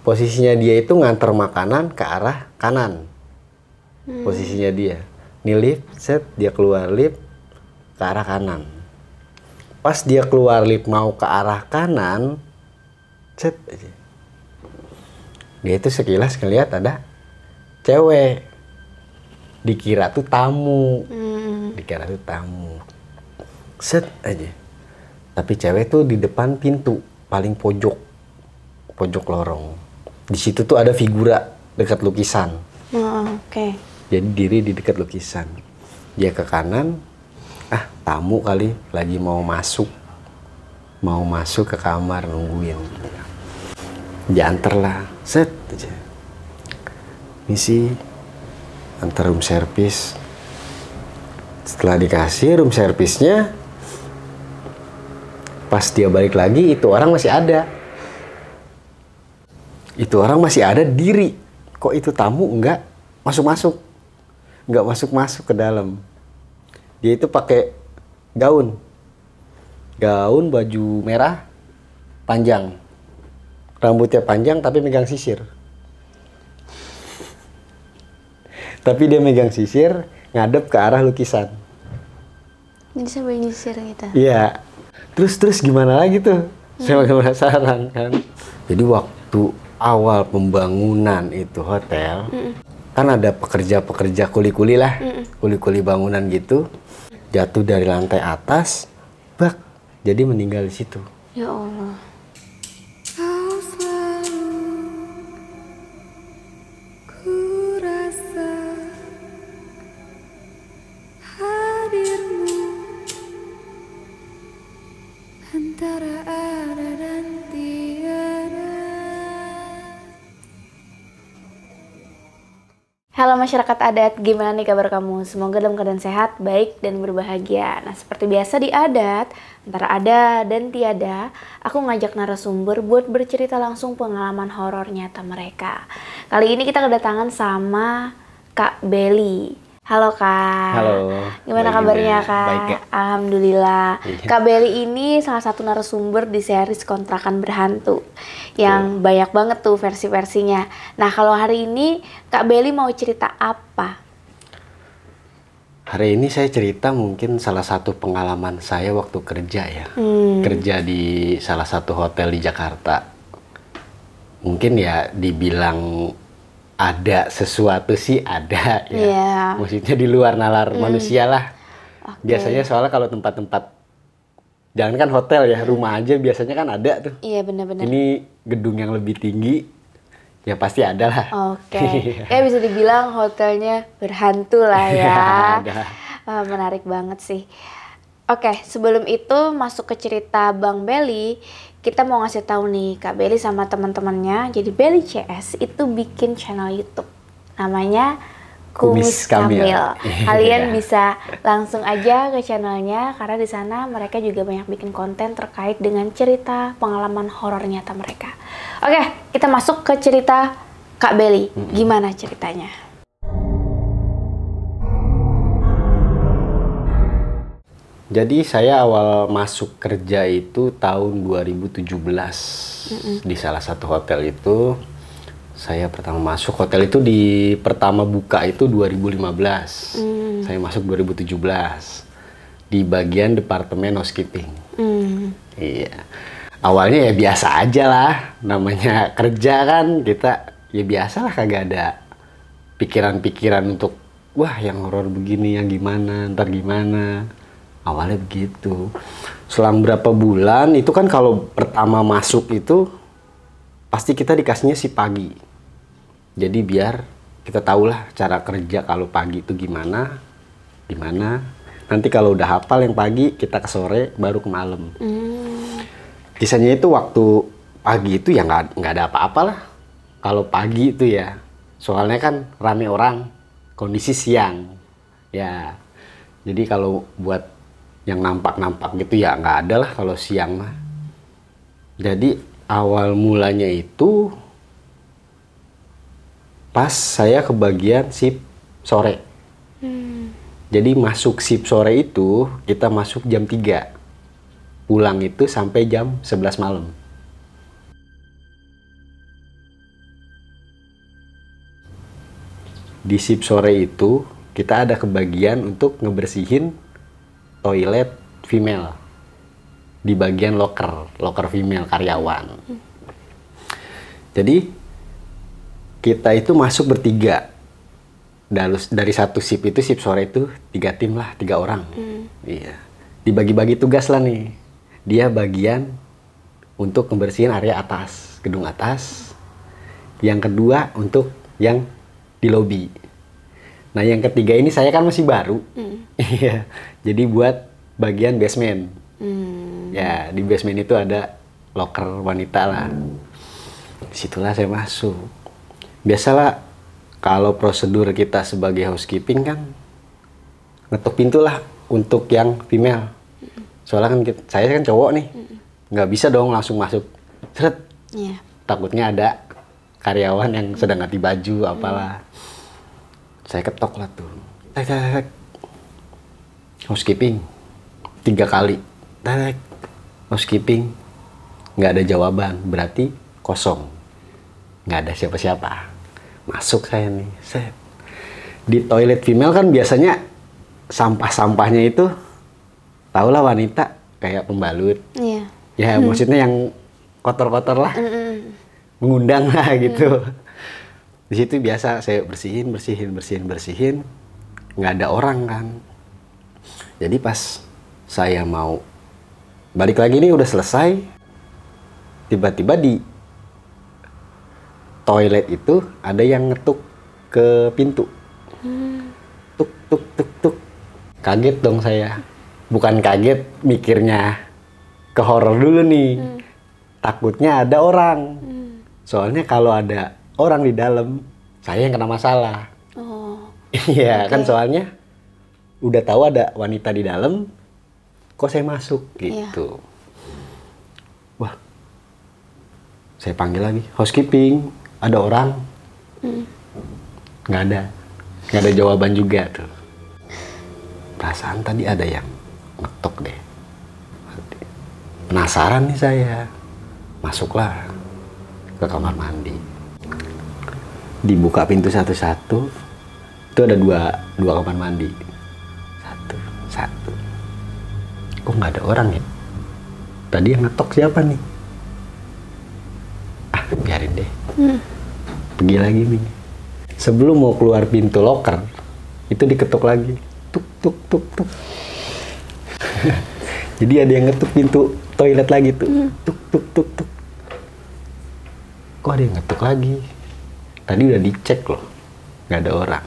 Posisinya dia itu nganter makanan ke arah kanan. Posisinya dia. Nih lift, set, dia keluar lift ke arah kanan. Pas dia keluar lift mau ke arah kanan, set aja. Dia itu sekilas ngeliat ada cewek. Dikira tuh tamu. Dikira tuh tamu. Set aja. Tapi cewek tuh di depan pintu, paling pojok. Pojok lorong. Di situ tuh ada figura dekat lukisan. Oke. Jadi diri di dekat lukisan. Dia ke kanan, tamu kali lagi mau masuk. Mau masuk ke kamar nungguin. Diantar lah, set aja. Misi antar room service. Setelah dikasih room service-nya, pas dia balik lagi itu orang masih ada. Itu orang masih ada diri. Kok itu tamu enggak masuk-masuk? Enggak masuk-masuk ke dalam. Dia itu pakai gaun. Gaun baju merah panjang. Rambutnya panjang tapi megang sisir. Tapi dia megang sisir ngadep ke arah lukisan. Jadi sampai nyisir gitu. Iya. Terus gimana lagi tuh? Saya makin penasaran kan. Jadi waktu awal pembangunan itu hotel, kan ada pekerja-pekerja kuli-kuli lah. Kuli-kuli bangunan gitu. Jatuh dari lantai atas, bak. Jadi meninggal di situ. Ya Allah. Halo masyarakat adat, gimana nih kabar kamu? Semoga dalam keadaan sehat, baik, dan berbahagia. Nah, seperti biasa di adat, antara ada dan tiada, aku ngajak narasumber buat bercerita langsung pengalaman horor nyata mereka. Kali ini kita kedatangan sama Kak Belly. Halo Kak. Halo. Gimana kabarnya Kak? Baik Kak. Alhamdulillah. Iya. Kak Belly ini salah satu narasumber di series Kontrakan Berhantu yang banyak banget tuh versi-versinya. Nah kalau hari ini Kak Belly mau cerita apa? Hari ini saya cerita mungkin salah satu pengalaman saya waktu kerja ya. Kerja di salah satu hotel di Jakarta. Mungkin ya dibilang ada sesuatu sih ada ya. Yeah. Maksudnya di luar nalar manusia lah. Okay. Biasanya soalnya kalau tempat-tempat, jangan kan hotel ya, rumah aja biasanya kan ada tuh. Iya benar-benar. Ini gedung yang lebih tinggi, ya pasti ada lah. Oke. Ya bisa dibilang hotelnya berhantu lah ya. Ada. Menarik banget sih. Oke, sebelum itu masuk ke cerita Bang Belly, kita mau ngasih tahu nih Kak Belly sama teman-temannya. Jadi Belly CS itu bikin channel YouTube namanya Kumis Kamil. Kalian bisa langsung aja ke channelnya karena di sana mereka juga banyak bikin konten terkait dengan cerita pengalaman horor nyata mereka. Oke, kita masuk ke cerita Kak Belly. Gimana ceritanya? Jadi saya awal masuk kerja itu tahun 2017 di salah satu hotel itu. Saya pertama masuk hotel itu di pertama buka itu 2015. Saya masuk 2017 di bagian departemen housekeeping. Iya. Awalnya ya biasa aja lah, namanya kerja kan kita ya biasa lah, kagak ada pikiran-pikiran untuk wah yang horor begini, yang gimana, ntar gimana. Awalnya begitu. Selang berapa bulan itu kan kalau pertama masuk itu pasti kita dikasihnya si pagi. Jadi biar kita tahulah cara kerja kalau pagi itu gimana. Nanti kalau udah hafal yang pagi kita ke sore baru ke malam. Kisahnya itu waktu pagi itu ya nggak ada apa-apa lah. Kalau pagi itu ya soalnya kan rame orang, kondisi siang. Ya. Jadi kalau buat yang nampak-nampak gitu ya nggak ada lah kalau siang mah. Jadi awal mulanya itu pas saya ke bagian shift sore. Jadi masuk shift sore itu kita masuk jam 3. Pulang itu sampai jam 11 malam. di shift sore itu kita ada kebagian untuk ngebersihin toilet female di bagian locker female karyawan. Jadi kita itu masuk bertiga. Dari satu shift itu, shift sore itu 3 tim lah, 3 orang. Iya. Dibagi-bagi tugas lah nih. Dia bagian untuk ngebersihin area atas, gedung atas. Yang kedua untuk yang di lobi. Nah yang ketiga ini saya kan masih baru. Iya. Jadi buat bagian basement. Ya di basement itu ada locker wanita lah. Disitulah saya masuk. Biasalah kalau prosedur kita sebagai housekeeping kan ngetuk pintu lah untuk yang female. Soalnya kan saya kan cowok nih, nggak bisa dong langsung masuk. Seret. Takutnya ada karyawan yang sedang ganti baju apalah. Saya ketok lah tuh. Tek. Housekeeping 3 kali. Tek. Housekeeping nggak ada jawaban, berarti kosong. Nggak ada siapa-siapa. Masuk saya nih, set. Di toilet female kan biasanya sampah-sampahnya itu, tahulah wanita kayak pembalut. Iya. Ya maksudnya yang kotor-kotor lah, mengundang lah gitu. Di situ biasa saya bersihin, nggak ada orang kan. Jadi pas saya mau balik lagi nih udah selesai, tiba-tiba di toilet itu ada yang ngetuk ke pintu. Tuk. Kaget dong saya. Bukan kaget, mikirnya ke horor dulu nih. Takutnya ada orang. Soalnya kalau ada orang di dalam, saya yang kena masalah. Iya, kan soalnya udah tahu ada wanita di dalam, kok saya masuk gitu. Wah. Saya panggil lagi, housekeeping. Ada orang? Nggak ada jawaban juga tuh. Perasaan tadi ada yang ngetok deh. Penasaran nih saya. Masuklah ke kamar mandi. Dibuka pintu satu-satu. Itu ada dua kamar mandi. Satu. Kok nggak ada orang ya? Tadi yang ngetok siapa nih? Biarin deh. Pergi lagi nih. Sebelum mau keluar pintu locker, itu diketuk lagi. Tuk. Jadi ada yang ngetuk pintu toilet lagi tuh. Tuk. Kok ada yang ngetuk lagi? Tadi udah dicek loh. Nggak ada orang.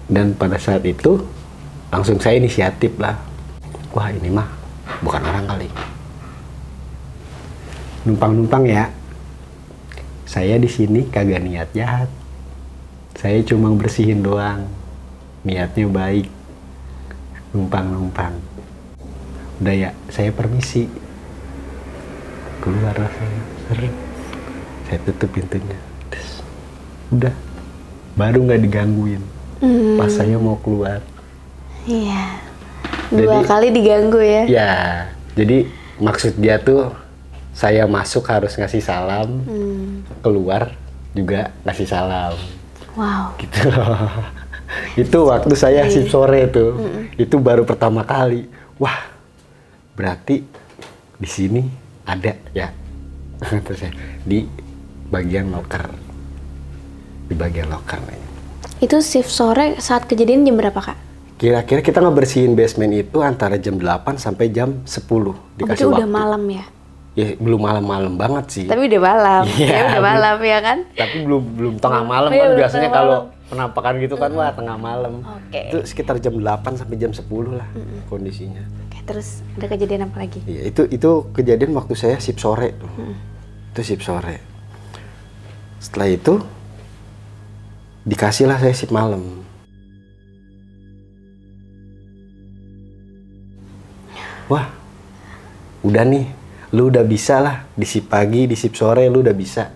Dan pada saat itu, langsung saya inisiatif lah. Wah ini mah bukan orang kali. Numpang ya. Saya di sini kagak niat jahat. Saya cuma bersihin doang. Niatnya baik. Numpang. Udah ya, saya permisi. Keluar lah saya. Saya tutup pintunya. Udah. Baru nggak digangguin. Pas saya mau keluar. Iya. Dua kali diganggu ya. Ya. Jadi maksud dia tuh saya masuk harus ngasih salam, keluar juga ngasih salam. Wow. Gitu loh. Itu waktu saya shift sore tuh. Itu baru pertama kali. Wah, berarti di sini ada ya. Terus saya di bagian locker. Di bagian locker nih. Itu shift sore saat kejadian jam berapa, Kak? Kira-kira kita ngebersihin basement itu antara jam 8 sampai jam 10 dikasih waktu. Udah malam ya? Ya belum malam-malam banget sih. Tapi udah malam. Ya udah malam ya kan? Tapi belum tengah malam kan biasanya kalau penampakan gitu kan wah tengah malam. Itu sekitar jam 8 sampai jam 10 lah kondisinya. Oke, terus ada kejadian apa lagi? Iya, itu kejadian waktu saya shift sore tuh. Itu shift sore. Setelah itu dikasihlah saya shift malam. Wah, udah nih. Lu udah bisa lah, di shift pagi, di shift sore lu udah bisa.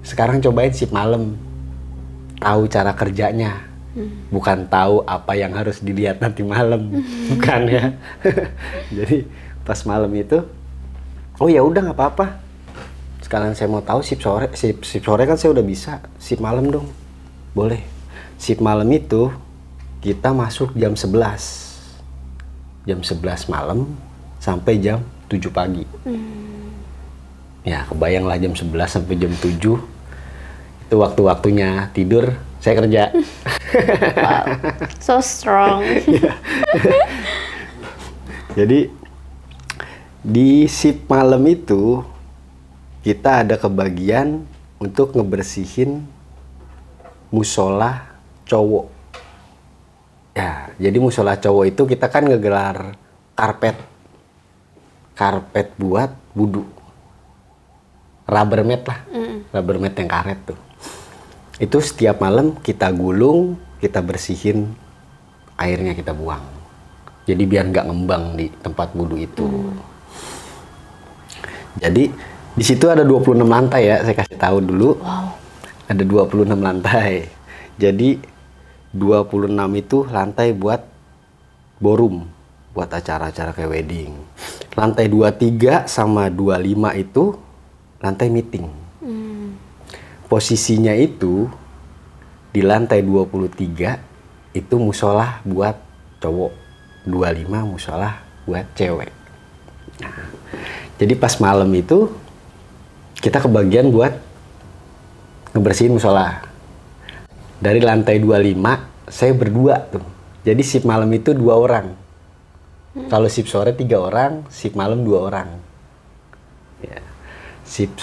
Sekarang cobain shift malam. Tahu cara kerjanya. Bukan tahu apa yang harus dilihat nanti malam. Bukan ya. Jadi pas malam itu, oh ya udah nggak apa-apa. sekalian saya mau tahu shift sore. Shift sore kan saya udah bisa, shift malam dong. Boleh. Shift malam itu kita masuk jam 11. Jam 11 malam sampai jam 7 pagi. Ya, kebayanglah jam 11 sampai jam 7. Itu waktu-waktunya tidur, saya kerja. Wow, so strong. Jadi di shift malam itu kita ada kebagian untuk ngebersihin musola cowok. Ya, jadi musola cowok itu kita kan ngegelar karpet buat wudu. Rubber mat lah, rubber mat yang karet tuh. Itu setiap malam kita gulung, kita bersihin, airnya kita buang. Jadi biar nggak ngembang di tempat wudu itu. Jadi di situ ada 26 lantai ya, saya kasih tahu dulu. Wow. Ada 26 lantai. Jadi 26 itu lantai buat ballroom, buat acara-acara kayak wedding. Lantai 23 sama 25 itu lantai meeting. Posisinya itu di lantai 23 itu musola buat cowok, 25 musola buat cewek. Nah, jadi pas malam itu kita kebagian buat ngebersihin musola. Dari lantai 25 saya berdua tuh. Jadi shift malam itu 2 orang. Kalau shift sore 3 orang, shift malam 2 orang. Ya. Shift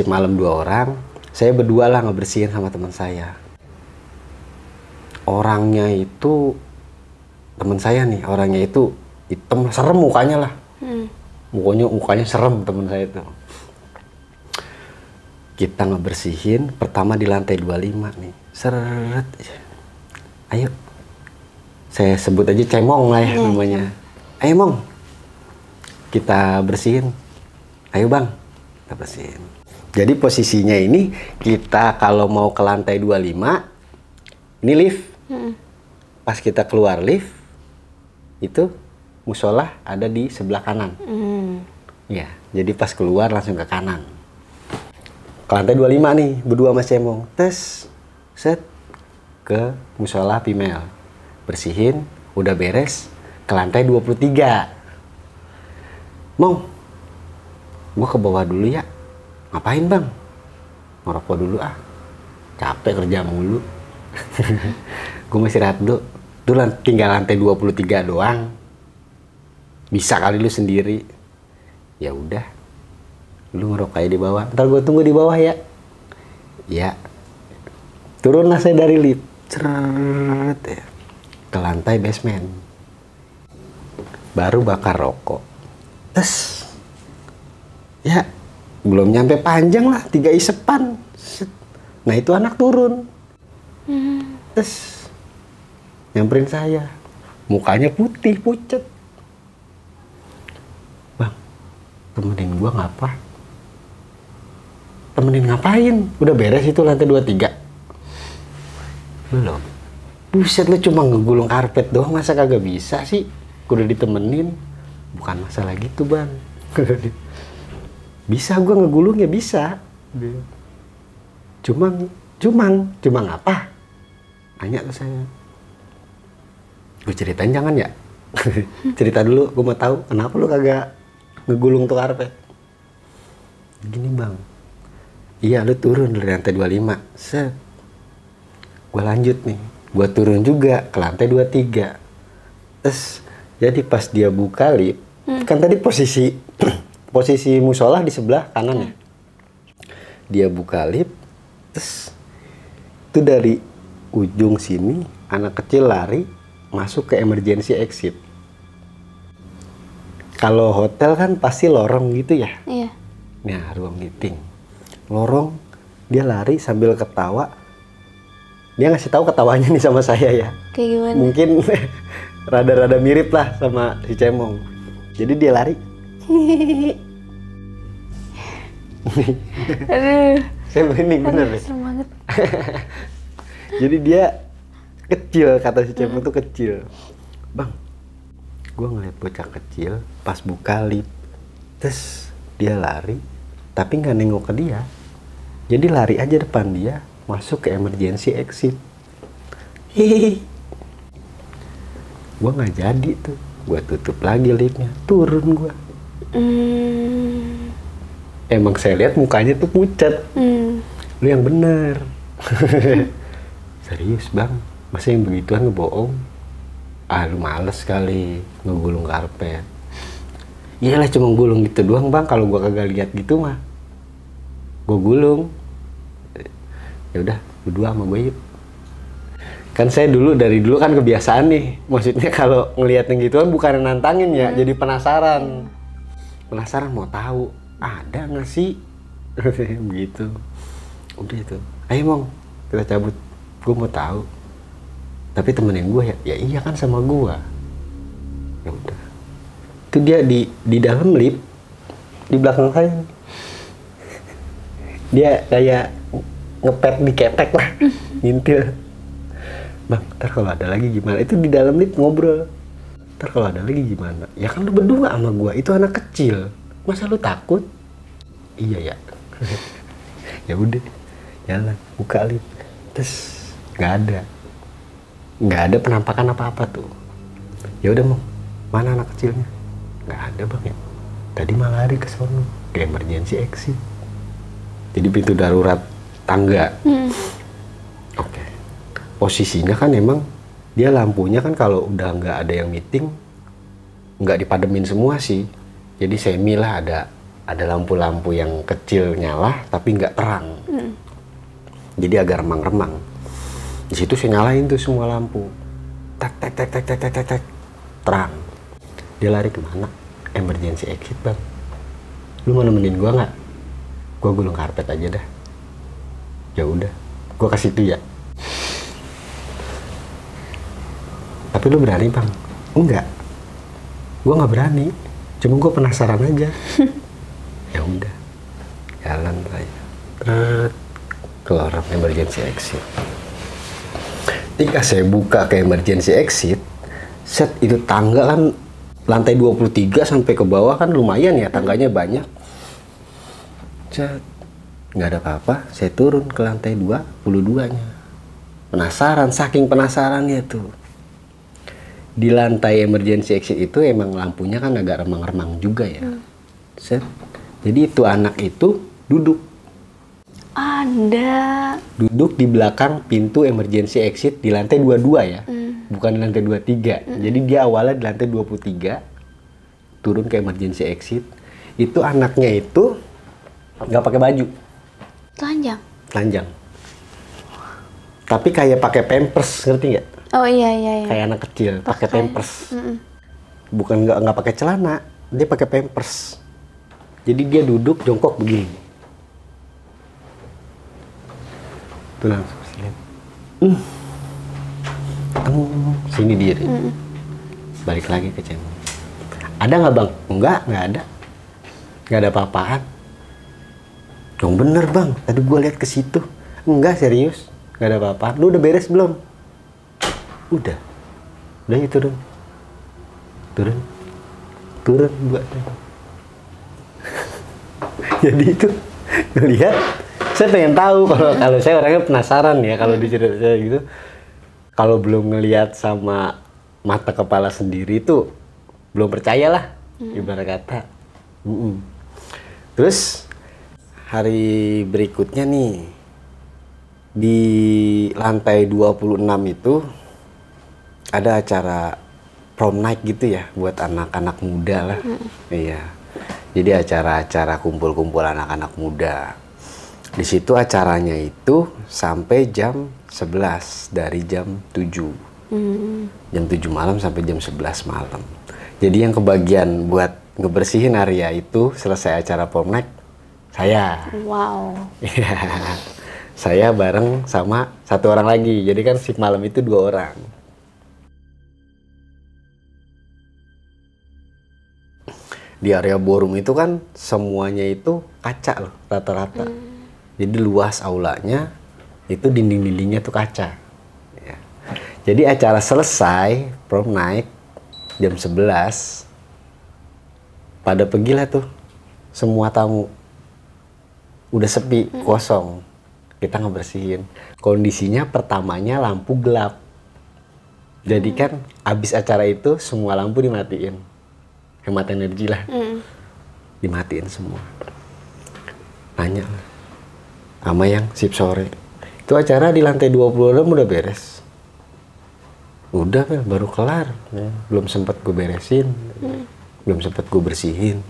malam 2 orang. Saya berdua lah ngebersihin sama teman saya. Orangnya itu teman saya nih, orangnya itu hitam, serem mukanya lah. Mukanya serem teman saya itu. Kita ngebersihin pertama di lantai 25 nih. Seret. Ayo. Saya sebut aja Cemong lah ya namanya. Ayo Mong. Kita bersihin. Ayo Bang. Kita bersihin. Jadi posisinya ini kita kalau mau ke lantai 25 ini lift. Pas kita keluar lift itu musola ada di sebelah kanan. Ya, jadi pas keluar langsung ke kanan. Ke lantai 25 nih, berdua Mas Cemong. Tes, set, ke musola female. Bersihin, udah beres, ke lantai 23. Mong, gua ke bawah dulu ya. Ngapain Bang? Ngerokok dulu ah. Capek kerja mulu. Gue masih istirahat dulu. Tuh tinggal lantai 23 doang. Bisa kali lu sendiri. Ya udah. Lu ngerokok aja di bawah. Ntar gue tunggu di bawah ya. Ya. Turunlah saya dari lift. Ceret ya. Ke lantai basement. Baru bakar rokok. Tes. Ya. Belum nyampe panjang lah, 3 isepan. Nah itu anak turun. Terus nyamperin saya. Mukanya putih, pucet. Bang, temenin gua ngapa? Temenin ngapain? Udah beres itu lantai 23? Belum. Buset, lu cuma ngegulung karpet doang, masa kagak bisa sih? Udah ditemenin. Bukan masalah gitu Bang. Bisa gue ngegulung ya bisa. Cuma apa? Nanya ke saya. Gue ceritain jangan ya? Cerita dulu, gue mau tahu kenapa lu kagak ngegulung tuh karpet. Gini Bang. Iya lu turun dari lantai 25. Set. Gue lanjut nih. Gue turun juga ke lantai 23. Terus jadi pas dia buka lift, kan tadi posisi musola di sebelah kanan ya. Dia buka lift, terus itu dari ujung sini anak kecil lari masuk ke emergency exit. Kalau hotel kan pasti lorong gitu ya. Iya. Nah, ruang meeting. Lorong, dia lari sambil ketawa. Dia ngasih tahu ketawanya nih sama saya ya. Kayak gimana? Mungkin rada-rada mirip lah sama si Cemong. Jadi dia lari. Aduh. Saya merinding bener deh. Serem banget. Jadi dia kecil, kata si Cemong tuh kecil. Bang, gue ngeliat bocah kecil pas buka lift. Terus dia lari tapi nggak nengok ke dia. Jadi lari aja depan dia, masuk ke emergency exit. Hihihi. Gua nggak jadi tuh, gua tutup lagi liftnya, turun gua. Emang saya lihat mukanya tuh pucat. Lu yang bener. Serius bang, masa yang begituan ngebohong? Ah lu males kali ngegulung karpet. Iyalah cuma gulung gitu doang bang, kalau gua kagak lihat gitu mah gua gulung. Ya udah, berdua sama gue yuk. Kan saya dari dulu kan kebiasaan nih, maksudnya kalau ngelihat yang gituan bukan nantangin ya, jadi penasaran. Penasaran mau tahu ada nggak sih begitu. Udah itu, ayo Mong kita cabut, gue mau tahu. Tapi temenin gue ya iya kan sama gue. Ya udah, itu dia di dalam lift di belakang saya. Dia kayak ngepet di ketek lah, ngintil. Bang, ntar kalau ada lagi gimana? Itu di dalam lift ngobrol. Ntar kalau ada lagi gimana? Ya kan lu berdua sama gua, itu anak kecil. Masa lu takut? Iya ya. Ya udah, jalan, buka lift. Terus nggak ada penampakan apa-apa tuh. Ya udah Mau, mana anak kecilnya? Nggak ada bang ya. Tadi malah lari ke sono, ke emergency exit. Jadi pintu darurat tangga. Oke. Posisinya kan emang dia lampunya kan kalau udah nggak ada yang meeting nggak dipademin semua sih. Jadi semi lah, ada lampu-lampu yang kecil nyala tapi nggak terang. Jadi agak remang-remang. Di situ saya nyalain tuh semua lampu. Tek tek tek tek tek tek tek tek. Terang. Dia lari kemana? Emergency exit bang. Lu mau nemenin gua nggak? Gua gulung karpet aja dah. Ya udah, gua kasih itu ya. Tapi lu berani bang? Enggak, gua nggak berani. Cuma gua penasaran aja. Ya udah, jalan aja. Keluar emergency exit. Ketika saya buka ke emergency exit, set itu tangga kan lantai 23 sampai ke bawah kan lumayan ya, tangganya banyak. Set, nggak ada apa-apa, saya turun ke lantai 22-nya. Penasaran, saking penasarannya tuh. Di lantai emergency exit itu emang lampunya kan agak remang-remang juga ya. Set, jadi itu anak itu duduk. Duduk di belakang pintu emergency exit di lantai 22 ya. Bukan di lantai 23. Jadi dia awalnya di lantai 23. Turun ke emergency exit. Itu anaknya itu nggak pakai baju. Telanjang. Tapi kayak pakai pampers, ngerti nggak? Oh iya. Kayak anak kecil pakai pampers. Bukan nggak pakai celana, dia pakai pampers. Jadi dia duduk jongkok begini. Tuh langsung sini. Sini diri. Balik lagi ke channel. Ada nggak bang? Nggak ada. Nggak ada apa-apaan. Dong bener bang, tadi gue lihat ke situ. Enggak serius, nggak ada apa-apa. Lu udah beres belum? Udah ya turun buat. Jadi itu ngelihat, saya pengen tahu kalau saya orangnya penasaran ya kalau diceritain saya gitu. Kalau belum ngelihat sama mata kepala sendiri tuh belum percaya lah, ibarat kata. Terus hari berikutnya nih, di lantai 26 itu ada acara prom night gitu ya, buat anak-anak muda lah. Iya, jadi acara-acara kumpul-kumpul anak-anak muda. Di situ acaranya itu sampai jam 11, dari jam 7. Jam 7 malam sampai jam 11 malam. Jadi yang kebagian buat ngebersihin area itu selesai acara prom night, saya. Wow. Saya bareng sama satu orang lagi. Jadi kan shift malam itu 2 orang. Di area ballroom itu kan semuanya itu kaca loh, rata-rata. Jadi luas aulanya, itu dinding-dindingnya tuh kaca. Ya. Jadi acara selesai, prom night, jam 11, pada pergilah tuh semua tamu. udah sepi, kosong. Kita ngebersihin. Kondisinya pertamanya lampu gelap. Jadi kan abis acara itu semua lampu dimatiin. Hemat energi lah. Dimatiin semua. Nanya lah sama yang sip sore. Itu acara di lantai 26 udah beres. Udah Pel, baru kelar. Belum sempat gue beresin. Belum sempat gue bersihin.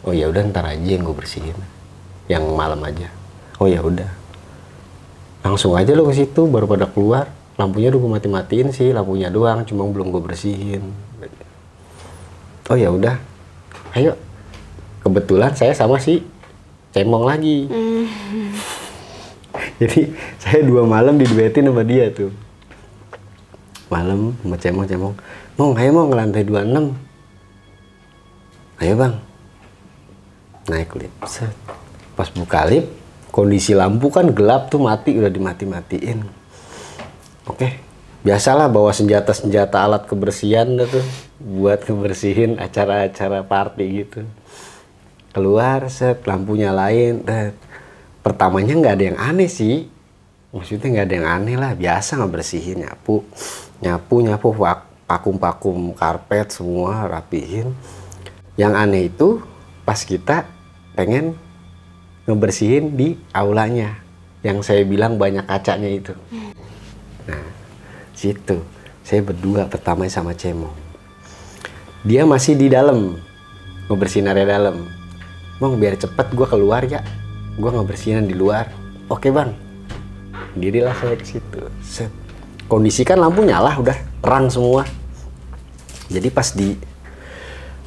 Oh ya udah ntar aja yang gue bersihin. Yang malam aja. Oh ya udah. Langsung aja lo ke situ baru pada keluar. Lampunya udah gue mati-matiin sih, lampunya doang, cuma belum gue bersihin. Oh ya udah. Ayo. Kebetulan saya sama si Cemong lagi. Jadi saya 2 malam diduetin sama dia tuh. Malam sama Cemong. Mong, ayo Mong ke lantai 26. Ayo Bang. Naik lift. Set. Pas buka lift, kondisi lampu kan gelap tuh, mati, udah dimati-matiin. Oke, biasalah bawa senjata-senjata alat kebersihan dah tuh buat ngebersihin acara-acara party gitu. Keluar, set, lampu nyalain. Pertamanya nggak ada yang aneh sih. Maksudnya nggak ada yang aneh lah, biasa ngebersihin, nyapu, vakum karpet semua rapihin. Yang aneh itu pas kita pengen ngebersihin di aulanya yang saya bilang banyak kacanya itu. Nah, situ saya berdua pertama sama Cemong. Dia masih di dalam ngebersihin area dalam. Bang, biar cepet gue keluar ya. Gue ngebersihin di luar. Oke Bang. Dirilah saya ke situ. Set. Kondisi kan lampu nyala, udah terang semua. Jadi pas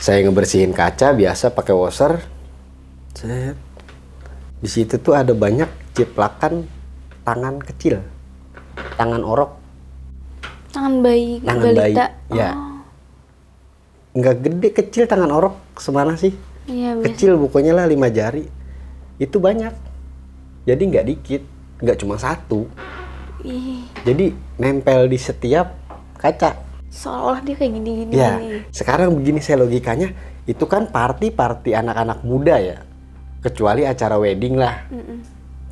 saya ngebersihin kaca biasa pakai washer. Set. Di situ tuh ada banyak ciplakan tangan kecil. Tangan orok. Tangan bayi, tangan balita. Bayi. Ya. Nggak gede, kecil tangan orok semana sih. Iya, kecil pokoknya lah 5 jari. Itu banyak. Jadi nggak dikit, nggak cuma 1. Jadi nempel di setiap kaca. Seolah dia kayak gini-gini. Ya, sekarang begini saya logikanya, itu kan party anak-anak muda ya. Kecuali acara wedding lah.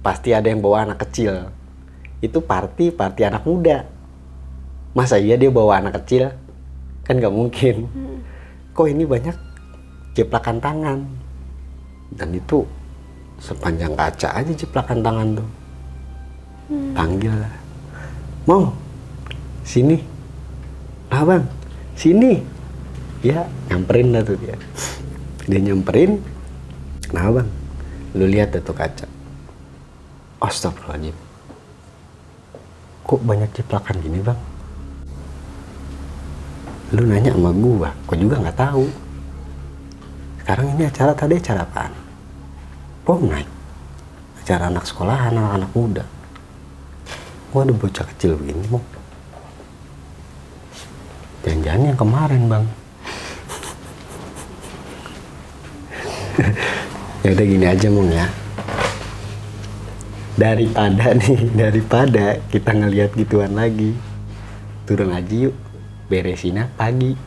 Pasti ada yang bawa anak kecil. Itu party anak muda. Masa iya dia bawa anak kecil? Kan nggak mungkin. Kok ini banyak ciplakan tangan. Dan itu sepanjang kaca aja ciplakan tangan tuh. Panggil lah. Mong, sini. Ah Bang, sini. Ya, nyamperin lah tuh dia. Dia nyamperin. Nah Bang, lu lihat tuh kaca. Astagfirullahaladzim. Kok banyak ciplakan gini Bang? Lu nanya sama gua, gua juga nggak tahu. Sekarang ini acara apaan? Prom night. Acara anak sekolahan, anak muda. Gua ada bocah kecil begini, Bang. Jangan-jangan yang kemarin, Bang. Ya udah gini aja, Mong ya. Daripada kita ngelihat gituan lagi, turun aja yuk, beresinnya pagi.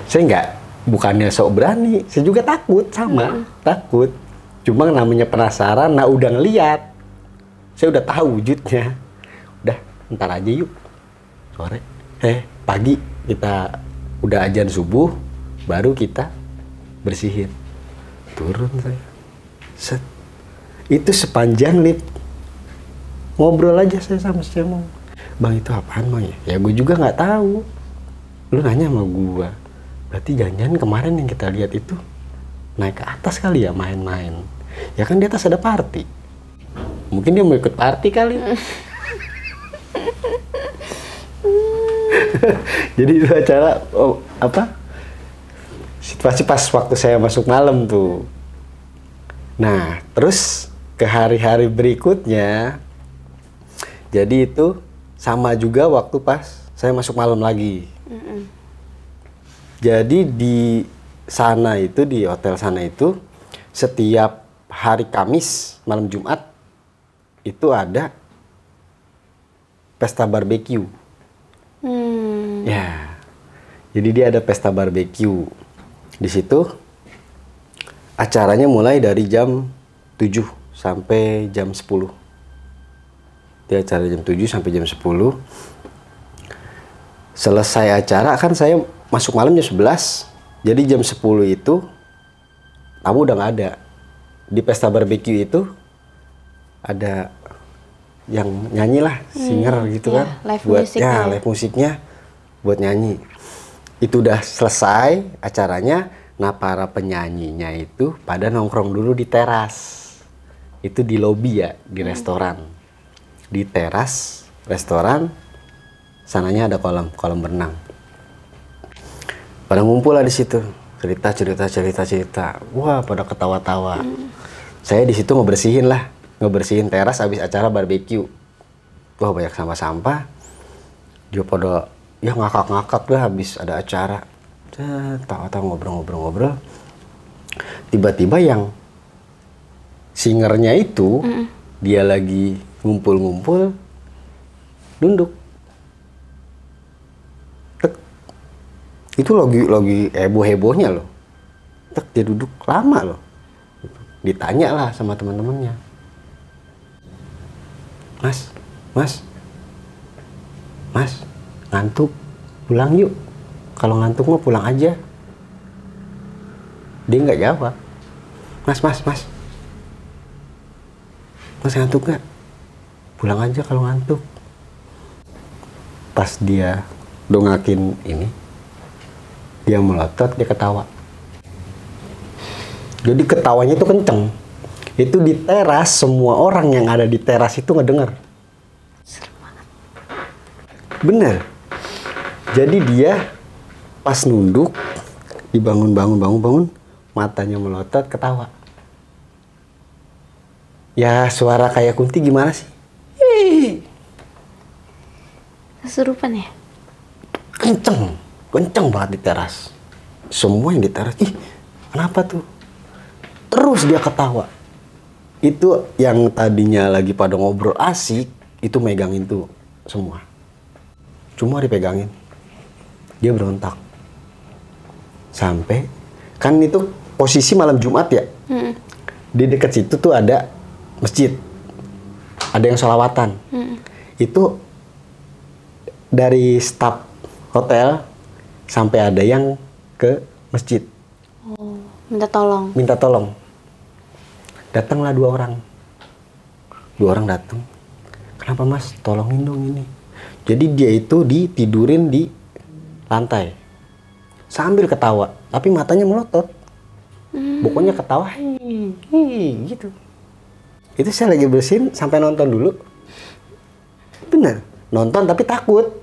Saya bukannya sok berani, saya juga takut sama, takut. Cuma namanya penasaran, nah udah ngeliat, saya udah tahu wujudnya. Udah, ntar aja yuk, sore, pagi kita udah azan subuh, baru kita bersihin. Turun saya, set. Itu sepanjang lift ngobrol aja saya sama si Cemong. Bang itu apaan Bang ya? Ya gue juga nggak tahu. Lu nanya sama gue. Berarti jangan-jangan kemarin yang kita lihat itu naik ke atas kali ya main-main. Ya kan di atas ada party. Mungkin dia mau ikut party kali. Jadi itu acara situasi pas waktu saya masuk malam tuh. Nah terus ke hari-hari berikutnya, jadi itu sama juga waktu pas saya masuk malam lagi. Jadi di sana itu, di hotel sana itu, setiap hari Kamis, malam Jumat, itu ada pesta barbeque. Ya, jadi dia ada pesta barbeque. Di situ Acaranya mulai dari jam 7 sampai jam 10. Dia acara jam 7 sampai jam 10. Selesai acara kan saya masuk malam jam 11. Jadi jam 10 itu tamu udah nggak ada. Di pesta barbeque itu ada yang nyanyi lah, singer gitu kan. Live buat music ya, live musiknya buat nyanyi. Itu udah selesai acaranya. Nah, para penyanyinya itu pada nongkrong dulu di teras. Itu di lobi ya, di restoran. Di teras restoran, sananya ada kolam berenang. Pada ngumpul lah di situ, cerita. Wah, pada ketawa-tawa. Saya di situ ngebersihin teras habis acara barbeque. Wah, banyak sampah-sampah. Dia pada ya ngakak-ngakak lah habis ada acara. Tawa-tawa ngobrol. Tiba-tiba yang singernya itu dia lagi ngumpul-ngumpul, nunduk. Tek. Itu lagi heboh-hebohnya loh. Tek, dia duduk lama loh. Ditanya lah sama teman-temannya. Mas, ngantuk, pulang yuk. Kalau ngantuk mah pulang aja. Dia nggak jawab. Mas ngantuk nggak? Pulang aja kalau ngantuk. Pas dia dongakin ini, dia melotot, dia ketawa. Jadi ketawanya itu kenceng. Itu di teras, semua orang yang ada di teras itu ngedenger. Serem banget. Bener. Jadi dia pas nunduk, dibangun, matanya melotot, ketawa. Ya, suara kayak Kunti gimana sih? Kesurupan ya? Kenceng banget di teras. Semua yang di teras, kenapa tuh? Terus dia ketawa. Itu yang tadinya lagi pada ngobrol asik, itu megangin tuh semua. Cuma dipegangin. Dia berontak. Sampai, kan itu posisi malam Jumat ya. Di dekat situ tuh ada masjid. Ada yang sholawatan. Itu dari staf hotel sampai ada yang ke masjid. Oh, minta tolong. Datanglah 2 orang. 2 orang datang. Kenapa mas? Tolongin dong ini. Jadi dia itu ditidurin di lantai. Sambil ketawa. Tapi matanya melotot. Pokoknya ketawa. Gitu. Itu saya lagi bersihin sampai nonton dulu. Bener. Nonton tapi takut.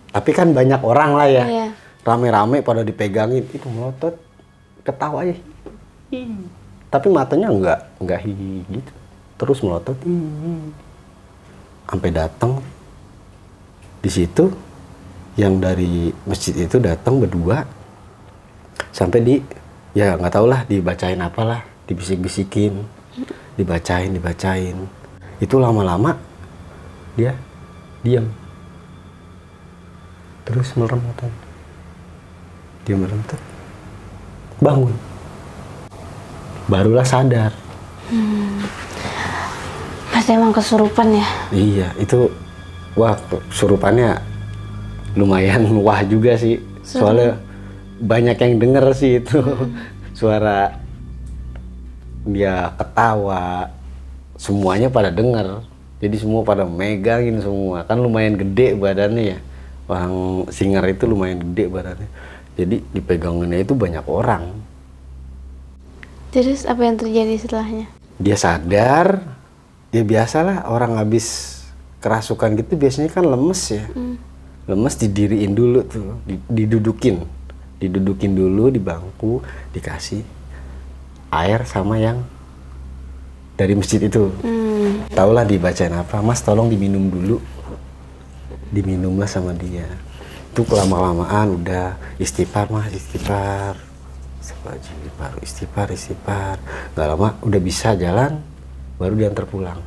Tapi kan banyak orang lah ya. Iya. Rame-rame pada dipegangin. Itu melotot. Ketawa aja. Tapi matanya enggak gitu. Terus melotot. Sampai datang di situ yang dari masjid itu datang berdua sampai ya nggak tahu lah dibacain apalah, dibisik-bisikin, dibacain. Itu lama-lama dia diam. Terus merem matanya. Dia merem tuh. Bangun. Barulah sadar. Pasti emang kesurupan ya? Iya, itu wah kesurupannya lumayan wah juga sih. Soalnya banyak yang denger sih itu. Suara dia ketawa, semuanya pada denger. Jadi semua pada megangin semua. Kan lumayan gede badannya ya. Orang singer itu lumayan gede badannya. Jadi dipeganginnya itu banyak orang. Terus apa yang terjadi setelahnya? Dia sadar, ya biasalah orang habis kerasukan gitu biasanya kan lemes ya. Lemes didiriin dulu tuh, didudukin dulu di bangku, dikasih air sama yang dari masjid itu. Taulah dibacain apa, mas tolong diminum dulu. Diminumlah sama dia. Itu lama-lamaan udah istighfar mas, istighfar. Baru istighfar. Gak lama udah bisa jalan, baru diantar pulang.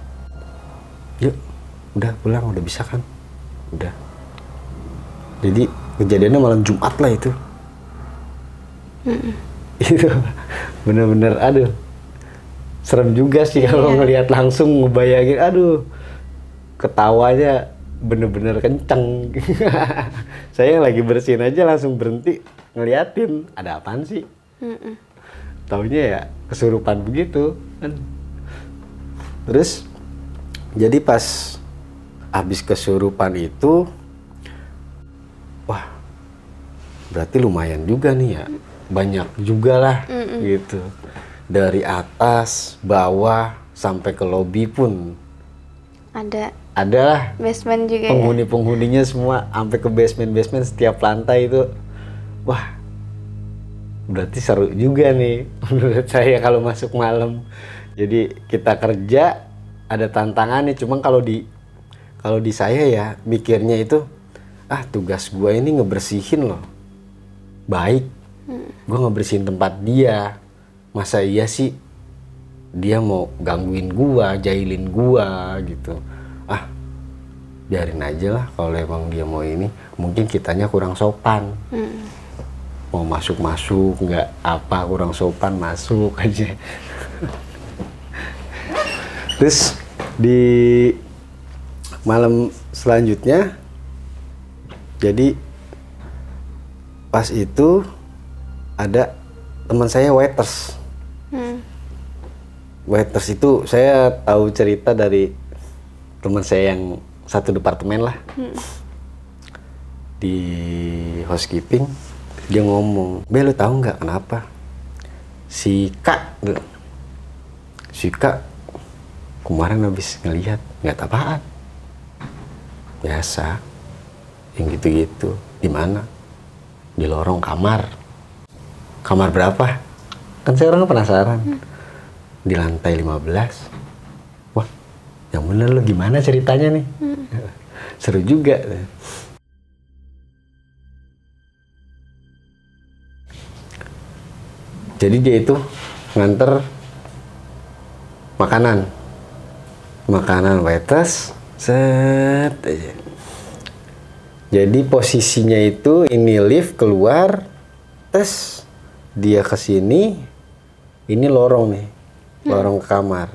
Yuk, udah pulang, udah bisa kan? Udah. Jadi kejadiannya malam Jumat lah itu. Itu bener-bener aduh serem juga sih kalau ngelihat langsung ngebayangin, aduh ketawanya bener-bener kenceng. Saya lagi bersihin aja langsung berhenti ngeliatin, ada apaan sih? Taunya ya kesurupan begitu kan. Terus jadi pas habis kesurupan itu, wah berarti lumayan juga nih ya, banyak juga lah gitu. Dari atas, bawah, sampai ke lobi pun ada lah. Basement juga Penghuni-penghuninya semua sampai ke basement setiap lantai itu. Wah, berarti seru juga nih menurut saya kalau masuk malam. Jadi kita kerja ada tantangannya, cuma kalau di saya ya mikirnya itu, tugas gua ini ngebersihin loh. Baik, gua ngebersihin tempat dia. Masa iya sih dia mau gangguin gua, jahilin gua gitu. Biarin aja lah kalau emang dia mau ini. Mungkin kitanya kurang sopan. Mau masuk-masuk nggak apa, kurang sopan masuk aja. Terus di malam selanjutnya, jadi pas itu ada teman saya waiters. Waiters itu saya tahu cerita dari teman saya yang satu departemen lah. Di housekeeping dia ngomong, "Be, lu tahu nggak kenapa si Kak kemarin habis ngelihat nggak apaan, biasa yang gitu-gitu." "Di mana?" "Di lorong kamar." "Kamar berapa?" Kan saya orang penasaran. "Di lantai 15. Wah, yang bener lu, gimana ceritanya nih? Seru juga. Jadi dia itu nganter makanan waiters, set aja. Jadi posisinya itu ini lift keluar, tes dia ke sini, ini lorong nih, lorong ke kamar.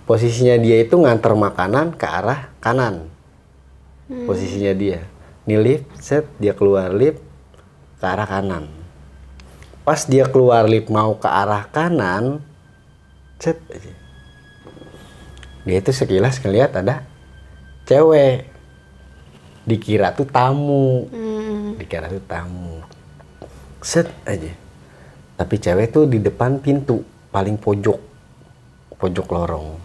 Posisinya dia itu nganter makanan ke arah kanan. Posisinya dia, ini lift, set dia keluar lift ke arah kanan. Pas dia keluar lift mau ke arah kanan, set aja. Dia itu sekilas ngeliat ada cewek. Dikira tuh tamu. Set aja. Tapi cewek tuh di depan pintu, paling pojok lorong.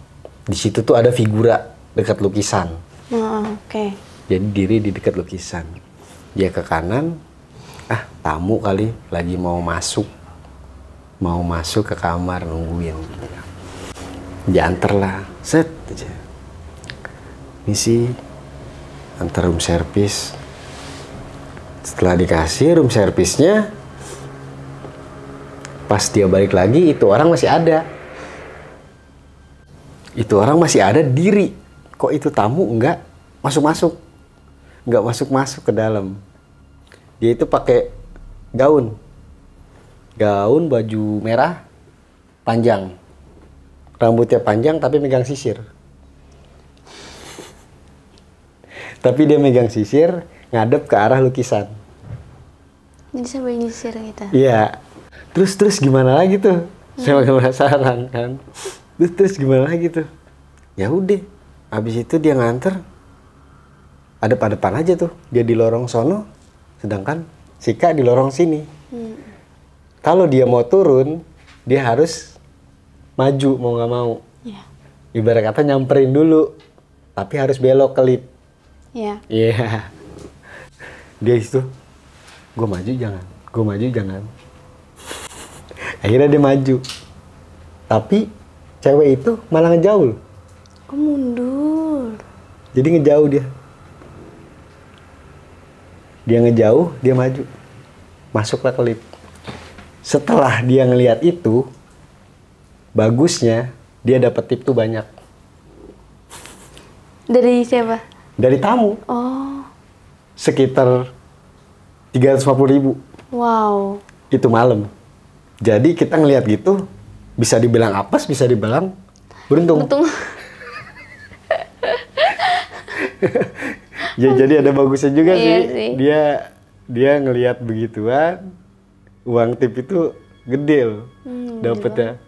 Di situ tuh ada figura dekat lukisan. Oke. Jadi diri di dekat lukisan. Dia ke kanan, tamu kali lagi mau masuk ke kamar nungguin. Diantar lah, set aja. Misi antar room service. Setelah dikasih room service-nya, pas dia balik lagi itu orang masih ada. Itu orang masih ada diri. Kok itu tamu enggak masuk-masuk? Enggak masuk-masuk ke dalam. Dia itu pakai gaun baju merah panjang, rambutnya panjang tapi megang sisir. Tapi dia megang sisir ngadep ke arah lukisan. Jadi sambil nyisir gitu. Iya. Terus gimana lagi tuh? Saya makin penasaran kan. Terus gimana lagi tuh? Ya udah, habis itu dia nganter. Adep-adepan aja tuh. Dia di lorong sono, sedangkan si Kak di lorong sini. Kalau dia mau turun, dia harus maju mau nggak mau. Ibarat kata nyamperin dulu, tapi harus belok ke lift. Iya. Dia itu, gue maju jangan. Akhirnya dia maju. Tapi cewek itu malah ngejauh. Mundur. Jadi ngejauh dia. Dia ngejauh, dia maju. Masuklah ke lift. Setelah dia ngelihat itu, bagusnya dia dapat tip tuh banyak. Dari siapa? Dari tamu. Oh. Sekitar 350.000. Wow. Itu malam. Jadi kita ngelihat gitu, bisa dibilang apes, bisa dibilang beruntung. Untung. Ya jadi ada bagusnya juga Iya sih. sih. Dia ngelihat begituan, uang tip itu gede loh dapetnya.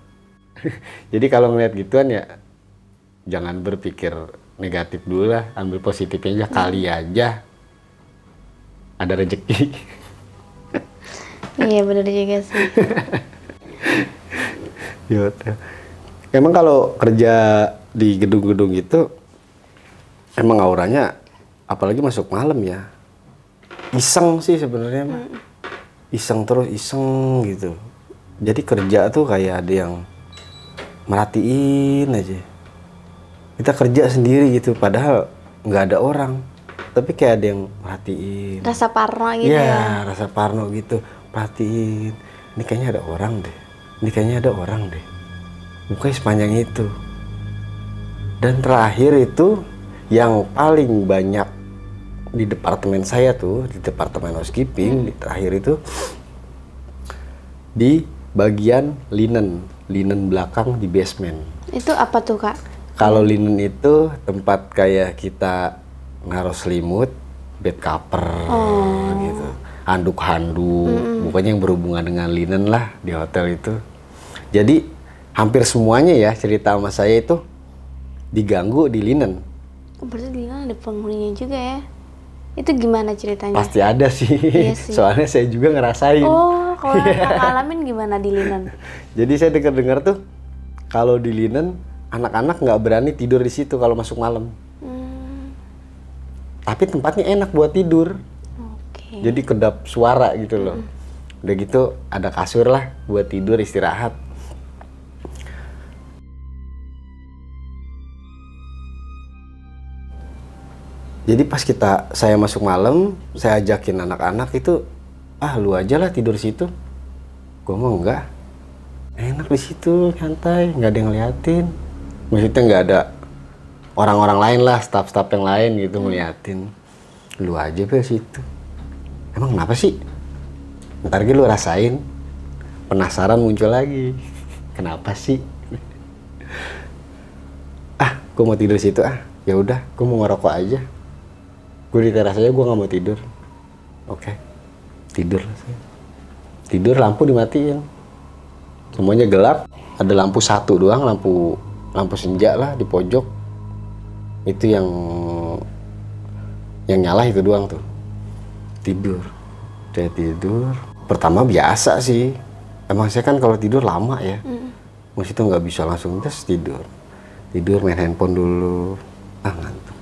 Jadi kalau ngelihat gituan ya jangan berpikir negatif dulu lah, ambil positifnya aja, kali aja ada rezeki. Iya benar juga sih. Gitu. Emang kalau kerja di gedung-gedung gitu, emang auranya, apalagi masuk malam ya, iseng sih sebenarnya mah. Iseng terus iseng gitu. Jadi kerja tuh kayak ada yang merhatiin aja. Kita kerja sendiri gitu, padahal nggak ada orang, tapi kayak ada yang merhatiin. Rasa parno gitu Iya, ya. rasa parno gitu, perhatiin. Ini kayaknya ada orang deh. Ini kayaknya ada orang deh. Mukanya sepanjang itu. Dan terakhir itu yang paling banyak di departemen saya tuh, di departemen housekeeping, di terakhir itu di bagian linen belakang di basement. Itu apa tuh Kak? Kalau linen itu tempat kayak kita naruh selimut, bed cover gitu, handuk-handuk, pokoknya yang berhubungan dengan linen lah di hotel itu. Jadi hampir semuanya ya cerita sama saya itu diganggu di linen. Berarti di sana ada penghuninya juga ya. Itu gimana ceritanya? Pasti ada sih. Iya sih. Soalnya saya juga ngerasain. Oh, kalau Kakak alamin gimana di linen? Jadi saya dengar tuh kalau di linen anak-anak nggak berani tidur di situ kalau masuk malam. Tapi tempatnya enak buat tidur. Oke. Jadi kedap suara gitu loh. Udah gitu ada kasur lah buat tidur istirahat. Jadi pas saya masuk malam, saya ajakin anak-anak itu, lu aja lah tidur situ. Gua mau enggak. Enak di situ, santai, nggak ada yang ngeliatin. Maksudnya nggak ada orang-orang lain lah, staf-staf yang lain gitu ngeliatin. Lu aja ke situ. Emang kenapa sih? Ntar lu rasain, penasaran muncul lagi. Kenapa sih? Gue mau tidur situ ya udah, gue mau ngerokok aja. Gue di teras aja, gue nggak mau tidur. Oke, tidur. Tidur, lampu dimatiin. Semuanya gelap, ada lampu satu doang, lampu senja lah di pojok. Itu yang nyala itu doang tuh. Tidur. Saya tidur. Pertama biasa sih. Emang saya kan kalau tidur lama ya. Maksudnya nggak bisa langsung terus tidur. Tidur main handphone dulu. Ngantuk.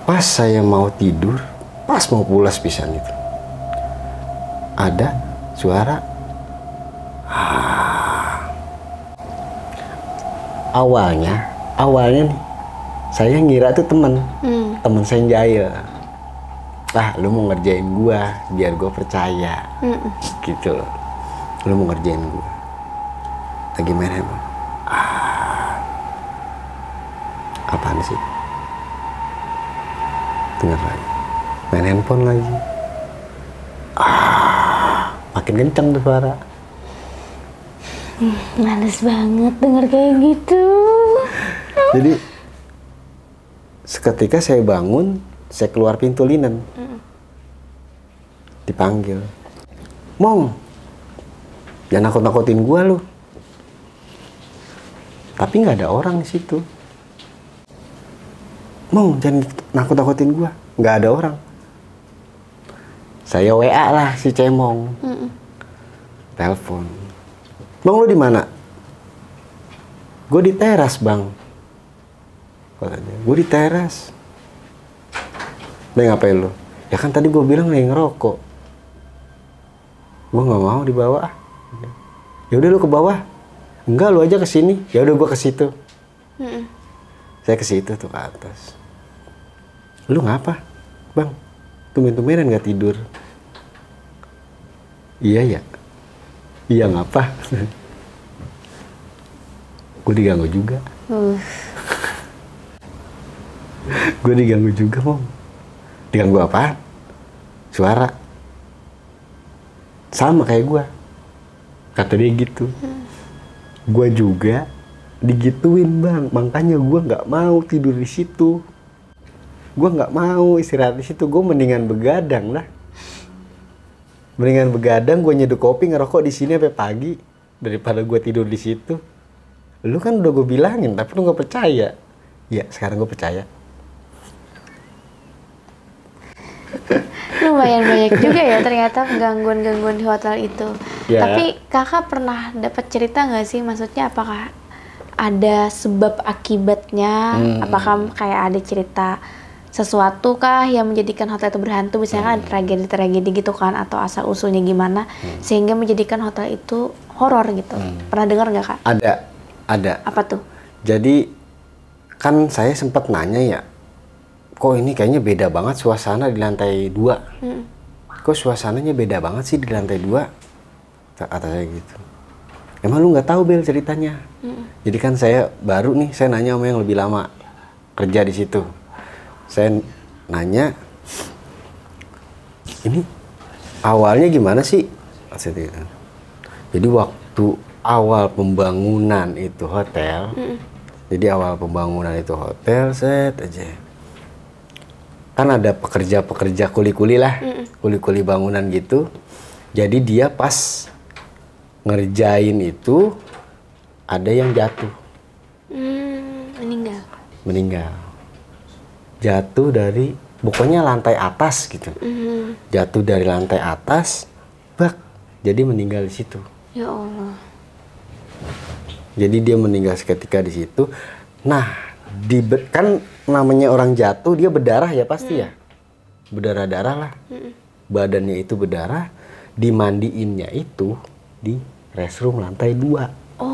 Pas saya mau tidur, pas mau pulas pisan itu, ada suara. Awalnya nih, saya ngira tuh temen saya jahil. Lu mau ngerjain gua, biar gua percaya, gitu loh. Lu mau ngerjain gua, lagi main handphone. Apaan sih? Dengar lagi, main handphone lagi. Makin kencang tuh suara. Males banget denger kayak gitu. Jadi seketika saya bangun, saya keluar pintu linen. Dipanggil, Mong, jangan nakut-nakutin gua lu. Tapi nggak ada orang di situ. Mong, jangan nakut-nakutin gua, nggak ada orang. Saya WA lah si Cemong. Telepon. Bang, lu di mana? Gue di teras, Bang. Gue di teras. Dia ngapain lu? Ya kan tadi gue bilang lagi ngerokok. Gue nggak mau dibawa. Ya udah lu ke bawah. Enggak, lu aja ke sini. Ya udah gue ke situ. Saya ke situ tuh ke atas. Lu ngapa, Bang? Tumben-tumbenan nggak tidur. Iya ya. Iya ngapa? Gue diganggu juga. Gue diganggu juga, Mom. Diganggu apa? Suara. sama kayak gue, kata dia gitu. Gue juga digituin bang, makanya gue nggak mau tidur di situ. Gue nggak mau istirahat di situ, gue mendingan begadang lah. Mendingan begadang, gue nyeduh kopi ngerokok di sini sampai pagi daripada gue tidur di situ. Lu kan udah gue bilangin, tapi lu nggak percaya. Ya sekarang gue percaya. Lumayan banyak juga ya ternyata gangguan-gangguan di hotel itu. Ya. Tapi kakak pernah dapat cerita nggak sih? Maksudnya apakah ada sebab akibatnya? Apakah kayak ada cerita sesuatu kah yang menjadikan hotel itu berhantu? Misalnya kan ada tragedi-tragedi gitu kan, atau asal usulnya gimana sehingga menjadikan hotel itu horor gitu. Pernah dengar nggak kak? Ada. Apa tuh? Jadi kan saya sempat nanya ya, kok ini kayaknya beda banget suasana di lantai 2. Kok suasananya beda banget sih di lantai 2? Kata saya gitu. Emang lu nggak tahu Bel ceritanya? Jadi kan saya baru nih, saya nanya sama yang lebih lama kerja di situ. Saya nanya, ini awalnya gimana sih? Jadi waktu awal pembangunan itu hotel, set aja. Kan ada pekerja-pekerja kuli-kuli lah, kuli-kuli bangunan gitu. Jadi dia pas ngerjain itu, ada yang jatuh. Meninggal. Jatuh dari, pokoknya lantai atas gitu. Jatuh dari lantai atas, bak. Jadi meninggal di situ. Ya Allah. Jadi dia meninggal seketika di situ. Nah, kan namanya orang jatuh dia berdarah ya pasti ya. Berdarah-darah lah. Badannya itu berdarah, dimandiinnya itu di restroom lantai 2. Oh.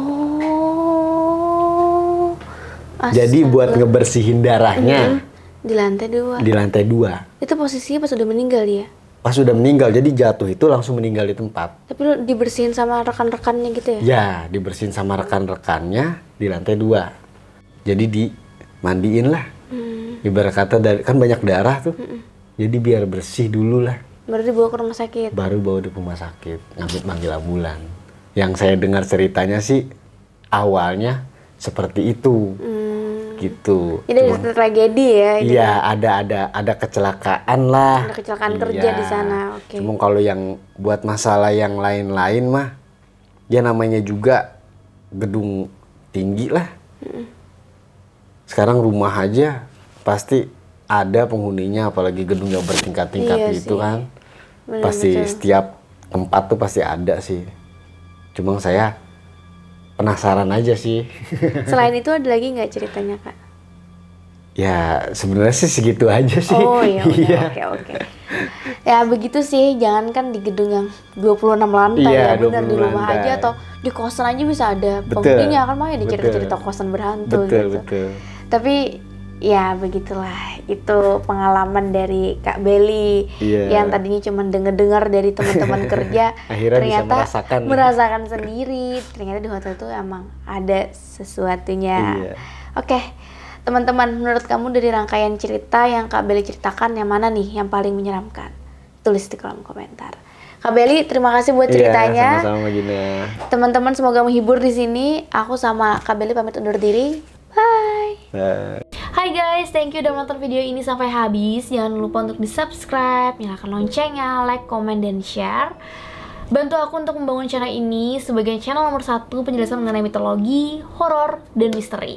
Jadi buat ngebersihin darahnya di lantai 2. di lantai 2. Itu posisinya pas udah meninggal dia. Pas sudah meninggal, jadi jatuh itu langsung meninggal di tempat. Tapi lu dibersihin sama rekan-rekannya gitu ya? Ya, dibersihin sama rekan-rekannya di lantai 2. Jadi dimandiin lah. Ibarat kata kan banyak darah tuh. Jadi biar bersih dulu lah. Baru dibawa ke rumah sakit? Baru bawa di rumah sakit, manggil ambulan. Yang saya dengar ceritanya sih awalnya seperti itu. Gitu. Jadi ada tragedi ya? Iya, ada kecelakaan lah. Ada kecelakaan kerja di sana. Oke. Cuma kalau yang buat masalah yang lain-lain mah, ya namanya juga gedung tinggi lah. Sekarang rumah aja pasti ada penghuninya, apalagi gedung yang bertingkat-tingkat gitu kan. Pasti setiap tempat tuh pasti ada sih. Cuma saya penasaran aja sih. Selain itu ada lagi nggak ceritanya kak? Ya sebenarnya sih segitu aja sih. Oh iya, oke. Ya begitu sih, jangan kan di gedung yang 26 lantai ya, benar di rumah lantai aja atau di kosan aja bisa ada penghuninya kan, makanya di cerita-cerita kosan berhantu gitu. Betul. Tapi ya begitulah, itu pengalaman dari Kak Belly yang tadinya cuma dengar dari teman-teman kerja, ternyata bisa merasakan sendiri. Ternyata di hotel itu emang ada sesuatunya. Oke, teman-teman, menurut kamu dari rangkaian cerita yang Kak Belly ceritakan, yang mana nih yang paling menyeramkan? Tulis di kolom komentar. Kak Belly, terima kasih buat ceritanya. Sama-sama Gina. Teman-teman, semoga menghibur di sini. Aku sama Kak Belly pamit undur diri. Bye. Hai guys, thank you udah nonton video ini sampai habis. Jangan lupa untuk di-subscribe, nyalakan loncengnya, like, comment, dan share. Bantu aku untuk membangun channel ini sebagai channel nomor 1 penjelasan mengenai mitologi, horor, dan misteri.